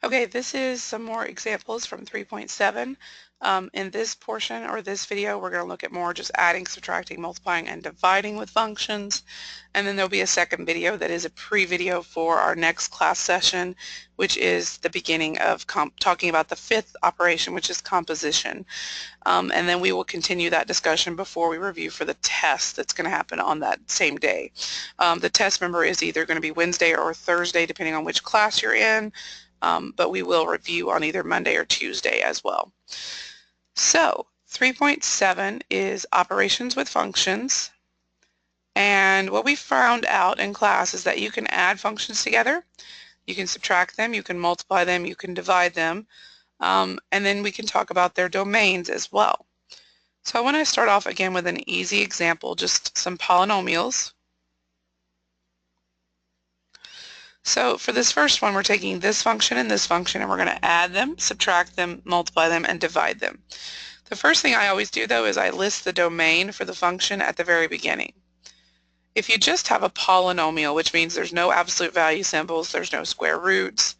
Okay, this is some more examples from 3.7. In this portion or this video, we're going to look at more just adding, subtracting, multiplying, and dividing with functions. And then there'll be a second video that is a pre-video for our next class session, which is the beginning of talking about the fifth operation, which is composition. And then we will continue that discussion before we review for the test that's going to happen on that same day. The test, remember, is either going to be Wednesday or Thursday, depending on which class you're in. But we will review on either Monday or Tuesday as well. So 3.7 is operations with functions. And what we found out in class is that you can add functions together, you can subtract them, you can multiply them, you can divide them, and then we can talk about their domains as well. So I want to start off again with an easy example, just some polynomials. So for this first one, we're taking this function and this function, and we're going to add them, subtract them, multiply them, and divide them. The first thing I always do, though, is I list the domain for the function at the very beginning. If you just have a polynomial, which means there's no absolute value symbols, there's no square roots,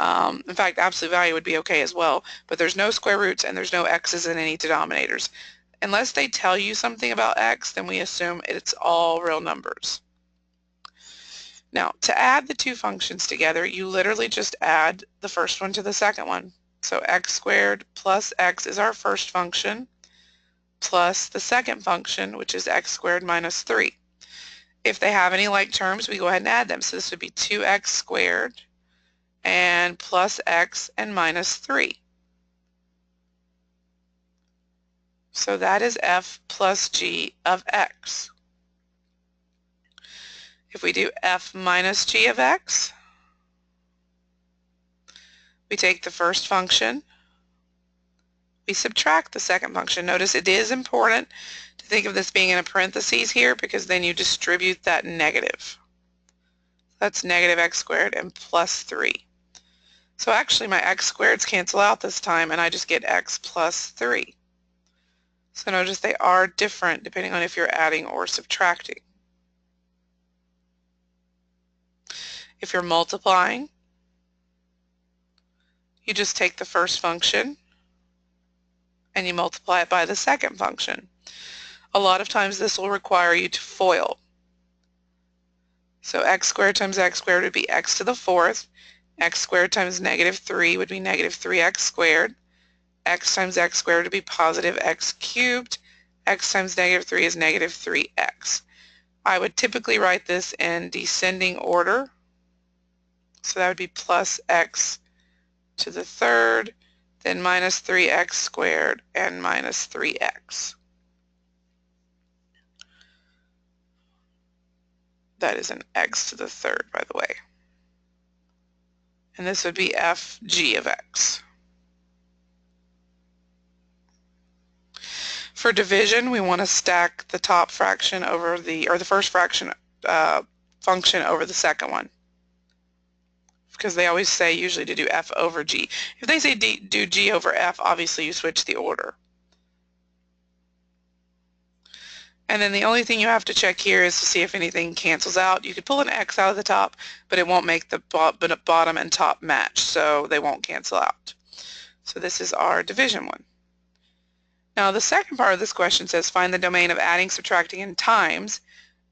in fact, absolute value would be okay as well, but there's no square roots and there's no x's in any denominators. Unless they tell you something about x, then we assume it's all real numbers. Now, to add the two functions together, you literally just add the first one to the second one. So x squared plus x is our first function, plus the second function, which is x squared minus 3. If they have any like terms, we go ahead and add them. So this would be 2x squared and plus x and minus 3. So that is f plus g of x. If we do f minus g of x, we take the first function, we subtract the second function. Notice it is important to think of this being in a parentheses here because then you distribute that negative. That's negative x squared and plus 3. So actually my x squareds cancel out this time and I just get x plus 3. So notice they are different depending on if you're adding or subtracting. If you're multiplying, you just take the first function and you multiply it by the second function. A lot of times this will require you to FOIL. So x squared times x squared would be x to the fourth. X squared times negative 3 would be negative 3x squared. X times x squared would be positive x cubed. X times negative 3 is negative 3x. I would typically write this in descending order. So that would be plus x to the third, then minus 3x squared and minus 3x. That is an x to the third, by the way. And this would be f g of x. For division, we want to stack the top fraction over the first fraction function over the second one, because they always say usually to do f over g. If they say do g over f, obviously you switch the order. And then the only thing you have to check here is to see if anything cancels out. You could pull an x out of the top, but it won't make the bottom and top match, so they won't cancel out. So this is our division one. Now the second part of this question says find the domain of adding, subtracting, and times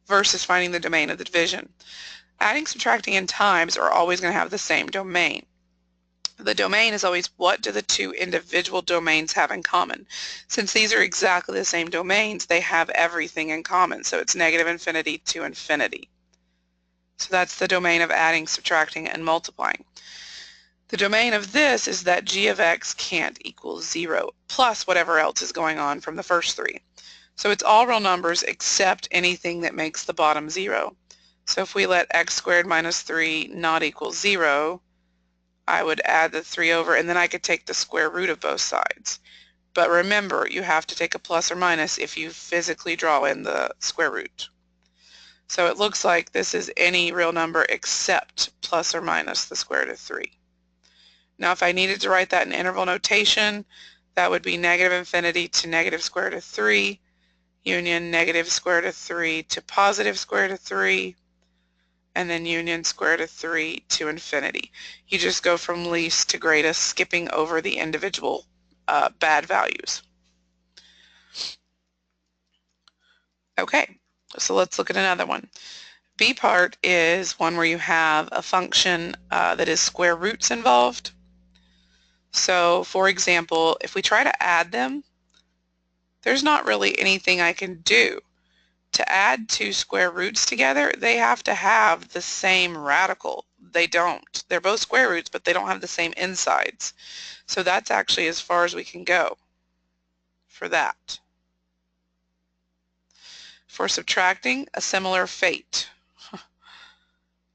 versus finding the domain of the division. Adding, subtracting, and times are always going to have the same domain. The domain is always what do the two individual domains have in common. Since these are exactly the same domains, they have everything in common. So it's negative infinity to infinity. So that's the domain of adding, subtracting, and multiplying. The domain of this is that g of x can't equal 0 plus whatever else is going on from the first three. So it's all real numbers except anything that makes the bottom 0. So if we let x squared minus 3 not equal 0, I would add the 3 over, and then I could take the square root of both sides. But remember, you have to take a plus or minus if you physically draw in the square root. So it looks like this is any real number except plus or minus the square root of 3. Now if I needed to write that in interval notation, that would be negative infinity to negative square root of 3, union negative square root of 3 to positive square root of 3, and then union square root of 3 to infinity. You just go from least to greatest, skipping over the individual bad values. Okay, so let's look at another one. B part is one where you have a function that is square roots involved. So for example, if we try to add them, there's not really anything I can do. To add two square roots together, they have to have the same radical. They don't. They're both square roots, but they don't have the same insides. So that's actually as far as we can go for that. For subtracting, a similar fate.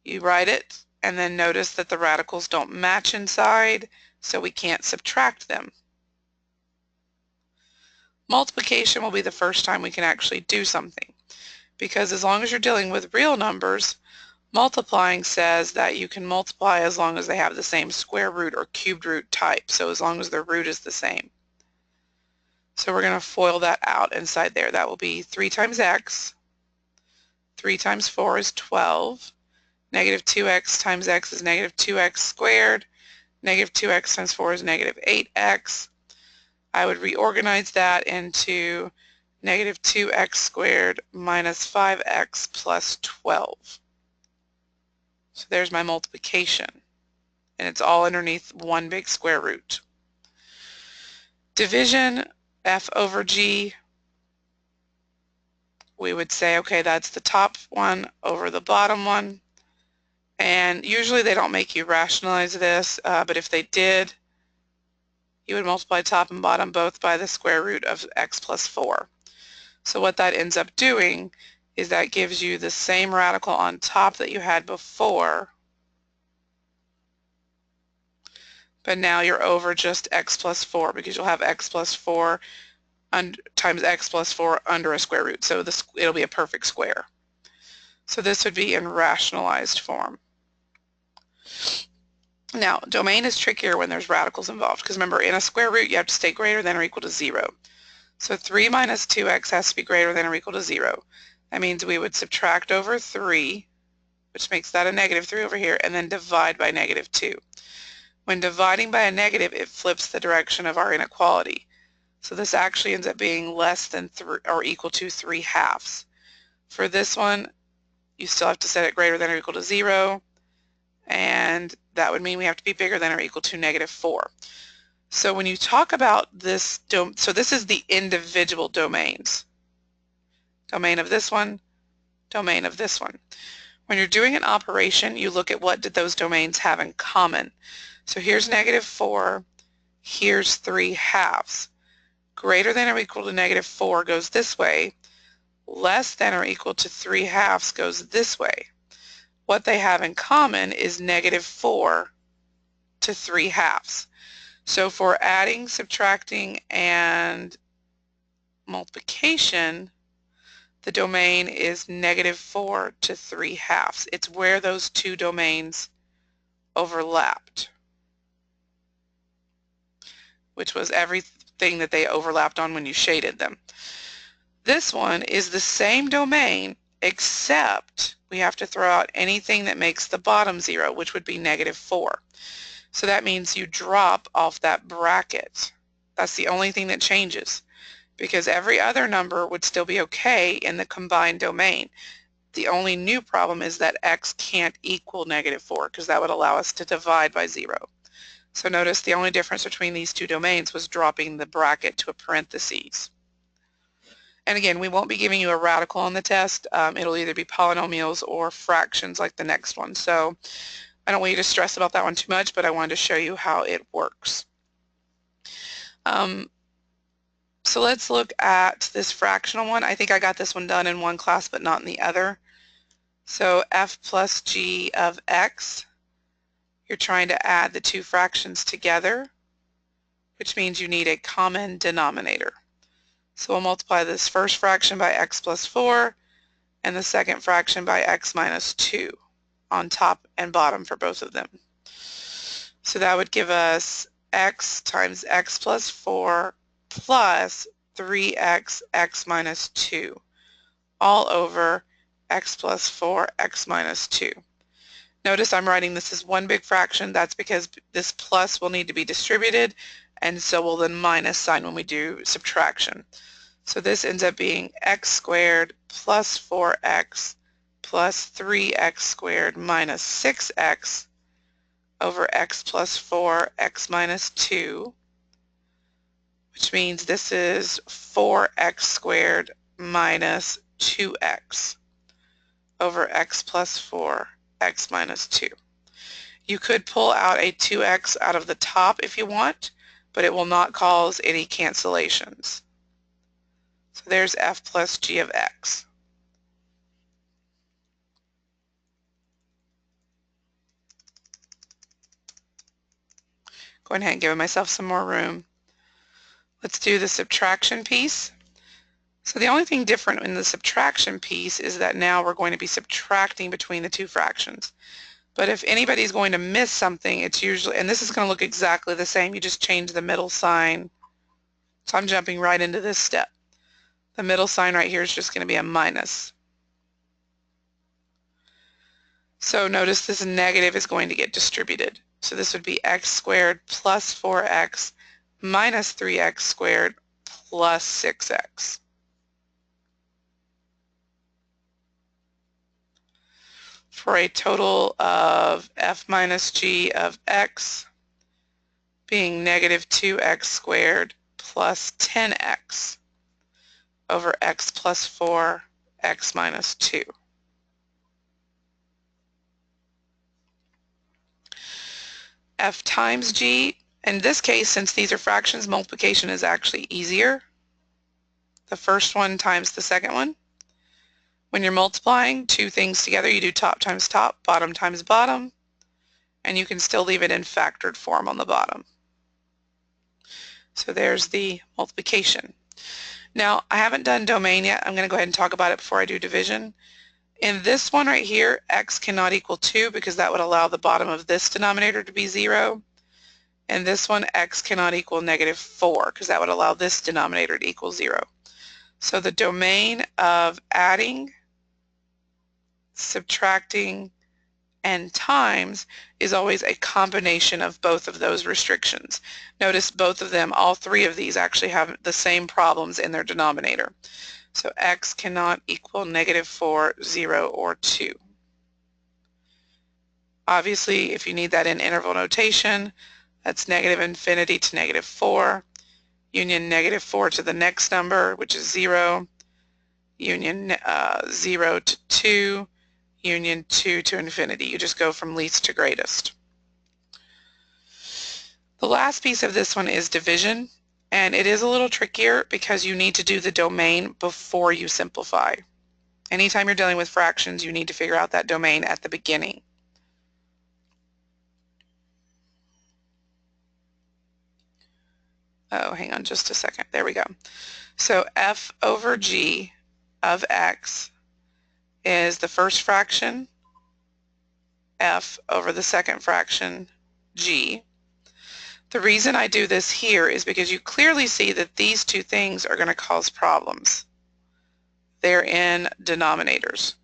You write it and then notice that the radicals don't match inside, so we can't subtract them. Multiplication will be the first time we can actually do something, because as long as you're dealing with real numbers, multiplying says that you can multiply as long as they have the same square root or cubed root type, so as long as their root is the same. So we're going to FOIL that out inside there. That will be 3 times x. 3 times 4 is 12. Negative 2x times x is negative 2x squared. Negative 2x times 4 is negative 8x. I would reorganize that into negative 2x squared minus 5x plus 12. So there's my multiplication, and it's all underneath one big square root. Division, f over g, we would say, okay, that's the top one over the bottom one. And usually they don't make you rationalize this, but if they did, you would multiply top and bottom both by the square root of x plus 4. So what that ends up doing is that gives you the same radical on top that you had before, but now you're over just x plus 4, because you'll have x plus 4 times x plus 4 under a square root, so it'll be a perfect square. So this would be in rationalized form. Now, domain is trickier when there's radicals involved, because remember, in a square root you have to stay greater than or equal to 0. So 3 minus 2x has to be greater than or equal to 0. That means we would subtract over 3, which makes that a negative 3 over here, and then divide by negative 2. When dividing by a negative, it flips the direction of our inequality. So this actually ends up being less than or equal to 3/2. For this one, you still have to set it greater than or equal to 0, and that would mean we have to be bigger than or equal to negative 4. So when you talk about this, so this is the individual domains. Domain of this one, domain of this one. When you're doing an operation, you look at what did those domains have in common. So here's negative 4, here's 3/2. Greater than or equal to negative 4 goes this way, less than or equal to 3/2 goes this way. What they have in common is negative 4 to 3/2. So for adding, subtracting, and multiplication, the domain is negative 4 to 3/2. It's where those two domains overlapped, which was everything that they overlapped on when you shaded them. This one is the same domain, except we have to throw out anything that makes the bottom 0, which would be negative 4. So that means you drop off that bracket. That's the only thing that changes, because every other number would still be okay in the combined domain. The only new problem is that x can't equal negative 4, because that would allow us to divide by 0. So notice the only difference between these two domains was dropping the bracket to a parentheses. And again, we won't be giving you a radical on the test. It'll either be polynomials or fractions like the next one. So I don't want you to stress about that one too much, but I wanted to show you how it works. So let's look at this fractional one. I think I got this one done in one class, but not in the other. So f plus g of x, you're trying to add the two fractions together, which means you need a common denominator. So we'll multiply this first fraction by x plus 4 and the second fraction by x minus 2 on top and bottom for both of them. So that would give us x times x plus 4 plus 3x x minus 2 all over x plus 4 x minus 2. Notice I'm writing this as one big fraction. That's because this plus will need to be distributed, and so will the minus sign when we do subtraction. So this ends up being x squared plus 4x plus 3x squared minus 6x over x plus 4, x minus 2, which means this is 4x squared minus 2x over x plus 4, x minus 2. You could pull out a 2x out of the top if you want, but it will not cause any cancellations. So there's f plus g of x. Go ahead and give myself some more room. Let's do the subtraction piece. So the only thing different in the subtraction piece is that now we're going to be subtracting between the two fractions. But if anybody's going to miss something, it's usually, and this is going to look exactly the same, you just change the middle sign. So I'm jumping right into this step. The middle sign right here is just going to be a minus. So notice this negative is going to get distributed. So this would be x squared plus 4x minus 3x squared plus 6x. For a total of f minus g of x being negative 2x squared plus 10x over x plus 4, x minus 2. F times g, in this case, since these are fractions, multiplication is actually easier. The first one times the second one. When you're multiplying two things together, you do top times top, bottom times bottom, and you can still leave it in factored form on the bottom. So there's the multiplication. Now, I haven't done domain yet. I'm going to go ahead and talk about it before I do division. In this one right here, x cannot equal 2 because that would allow the bottom of this denominator to be 0. And this one, x cannot equal negative 4 because that would allow this denominator to equal 0. So the domain of adding, subtracting, and times is always a combination of both of those restrictions. Notice both of them, all three of these actually have the same problems in their denominator. So x cannot equal negative 4, 0, or 2. Obviously, if you need that in interval notation, that's negative infinity to negative 4, union negative 4 to the next number, which is 0, union 0 to 2, union 2 to infinity. You just go from least to greatest. The last piece of this one is division, and it is a little trickier because you need to do the domain before you simplify. Anytime you're dealing with fractions, you need to figure out that domain at the beginning. Oh, hang on just a second. There we go. So f over g of x is the first fraction, f over the second fraction, g. The reason I do this here is because you clearly see that these two things are going to cause problems. They're in denominators.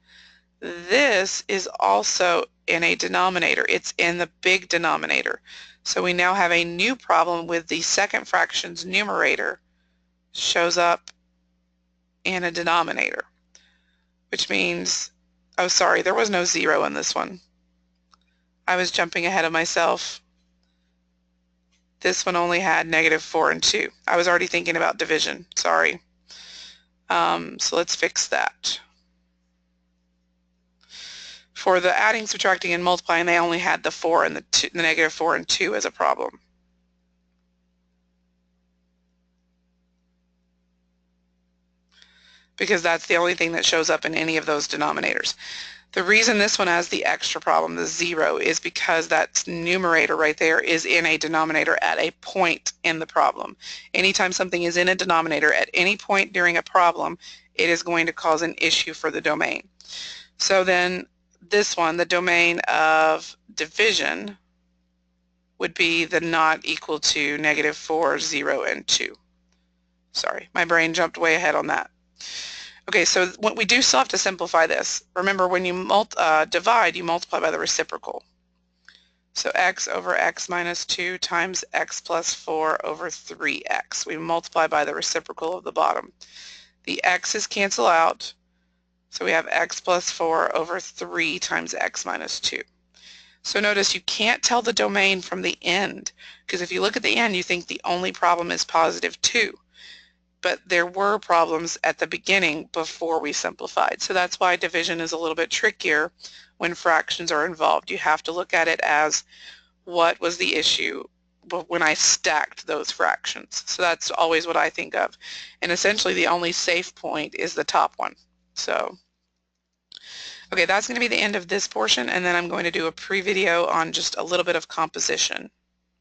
This is also in a denominator. It's in the big denominator. So we now have a new problem with the second fraction's numerator shows up in a denominator, which means, oh sorry, there was no 0 in this one. I was jumping ahead of myself. This one only had negative 4 and 2. I was already thinking about division, sorry. So let's fix that. For the adding, subtracting, and multiplying, they only had the 4 and the negative 4 and 2 as a problem. Because that's the only thing that shows up in any of those denominators. The reason this one has the extra problem, the 0, is because that numerator right there is in a denominator at a point in the problem. Anytime something is in a denominator at any point during a problem, it is going to cause an issue for the domain. So then this one, the domain of division, would be the not equal to negative 4, 0, and 2. Sorry, my brain jumped way ahead on that. Okay, so we do still have to simplify this. Remember, when you divide, you multiply by the reciprocal. So x over x minus 2 times x plus 4 over 3x. We multiply by the reciprocal of the bottom. The x's cancel out, so we have x plus 4 over 3 times x minus 2. So notice you can't tell the domain from the end, because if you look at the end, you think the only problem is positive 2. But there were problems at the beginning before we simplified. So that's why division is a little bit trickier when fractions are involved. You have to look at it as what was the issue when I stacked those fractions. So that's always what I think of. And essentially the only safe point is the top one. So, okay, that's going to be the end of this portion, and then I'm going to do a pre-video on just a little bit of composition.